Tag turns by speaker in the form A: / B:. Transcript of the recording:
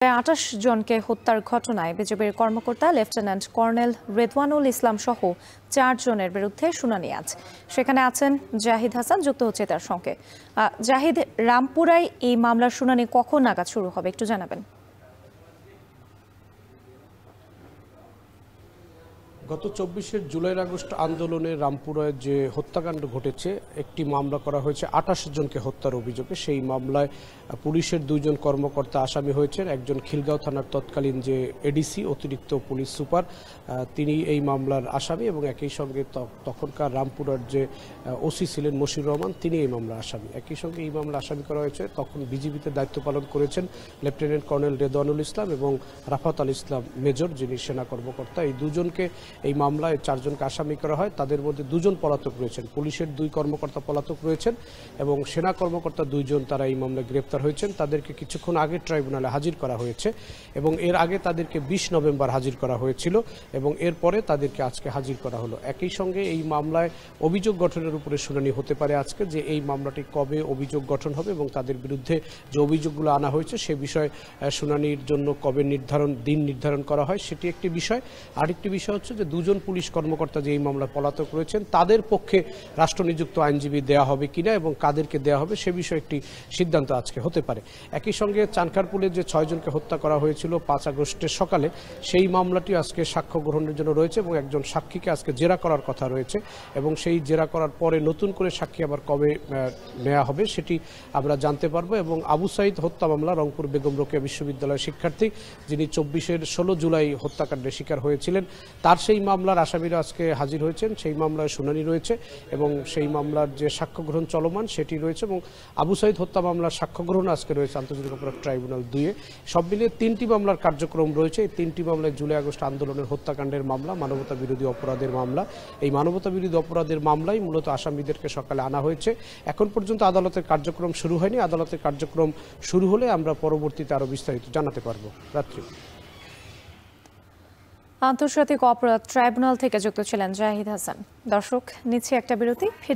A: ২৮ জনকে হত্যার ঘটনায় বিজেপির কর্মকর্তা লেফটেন্যান্ট কর্নেল রেদওয়ানুল ইসলাম সহ ৪ জনের বিরুদ্ধে শুনানি আজ। সেখানে আছেন জাহিদ হাসান, যুক্ত হচ্ছে তার সঙ্গে। জাহিদ, রামপুরায় এই মামলার শুনানি কখন নাগাদ শুরু হবে একটু জানাবেন।
B: গত ২৪ জুলাই আগস্ট আন্দোলনে রামপুরায় যে হত্যাকাণ্ড ঘটেছে, একটি মামলা করা হয়েছে ২৮ জনকে হত্যার অভিযোগে। সেই মামলায় পুলিশের ২ জন কর্মকর্তা আসামি হয়েছেন। একজন খিলগাঁও থানার তৎকালীন যে এডিসি, অতিরিক্ত পুলিশ সুপার, তিনি এই মামলার আসামি, এবং একই সঙ্গে তখনকার রামপুরার যে ওসি ছিলেন মশিউর রহমান, তিনি এই মামলার আসামি। একই সঙ্গে এই মামলা আসামি করা হয়েছে তখন বিজিবিতে দায়িত্ব পালন করেছেন লেফটেন্যান্ট কর্নেল রেদওয়ানুল ইসলাম এবং রাফাত আল ইসলাম মেজর, যিনি সেনা কর্মকর্তা। এই দুজনকে এই মামলায় ৪ জনকে আসামি করা হয়। তাদের মধ্যে 2 জন পলাতক রয়েছেন, পুলিশের 2 কর্মকর্তা পলাতক রয়েছেন এবং সেনা কর্মকর্তা 2 জন তারা এই মামলায় গ্রেপ্তার হয়েছেন। তাদেরকে কিছুক্ষণ আগে ট্রাইব্যুনালে হাজির করা হয়েছে এবং এর আগে তাদেরকে 20 নভেম্বর হাজির করা হয়েছিল এবং এরপরে তাদেরকে আজকে হাজির করা হলো। একই সঙ্গে এই মামলায় অভিযোগ গঠনের উপরে শুনানি হতে পারে আজকে, যে এই মামলাটি কবে অভিযোগ গঠন হবে এবং তাদের বিরুদ্ধে যে অভিযোগগুলো আনা হয়েছে সে বিষয়ে শুনানির জন্য কবে দিন নির্ধারণ করা হয় সেটি একটি বিষয়। আরেকটি বিষয় হচ্ছে যে 2 জন পুলিশ কর্মকর্তা যে এই মামলায় পলাতক রয়েছেন তাদের পক্ষে রাষ্ট্রনিযুক্ত আইনজীবী দেওয়া হবে কিনা এবং কাদেরকে দেওয়া হবে সে বিষয়ে একটি সিদ্ধান্ত আজকে হতে পারে। একই সঙ্গে চানখারপুলে যে 6 জনকে হত্যা করা হয়েছিল 5 আগস্টের সকালে, সেই মামলাটি আজকে সাক্ষ্য গ্রহণের জন্য রয়েছে এবং একজন সাক্ষীকে আজকে জেরা করার কথা রয়েছে এবং সেই জেরা করার পরে নতুন করে সাক্ষী আবার কবে নেওয়া হবে সেটি আমরা জানতে পারবো। এবং আবু সাইদ হত্যা মামলা, রংপুর বেগম রোকেয়া বিশ্ববিদ্যালয়ের শিক্ষার্থী যিনি 16 জুলাই হত্যাকাণ্ডের শিকার হয়েছিলেন, তার সেই মামলার আসামিরা আজকে হাজির হয়েছেন। সেই মামলায় শুনানি রয়েছে এবং সেই মামলার যে সাক্ষ্য গ্রহণ চলমান সেটি রয়েছে এবং আবু সাইদ হত্যা মামলার সাক্ষ্য গ্রহণ আজকে রয়েছে আন্তর্জাতিক অপরাধ ট্রাইব্যুনাল 2-এ। সব মিলিয়ে 3টি মামলার কার্যক্রম রয়েছে। এই 3টি মামলায় জুলাই আগস্ট আন্দোলনের হত্যাকাণ্ডের মামলা, মানবতা বিরোধী অপরাধের মামলা। এই মানবতা বিরোধী অপরাধের মামলায় মূলত আসামিদেরকে সকালে আনা হয়েছে। এখন পর্যন্ত আদালতের কার্যক্রম শুরু হয়নি। আদালতের কার্যক্রম শুরু হলে আমরা পরবর্তীতে আরো বিস্তারিত জানাতে পারবো। রাত্রি
A: আন্তর্জাতিক অপরাধ ট্রাইব্যুনাল থেকে যুক্ত ছিলেন জাহিদ হাসান। দর্শক, নিচ্ছে একটা বিরতি।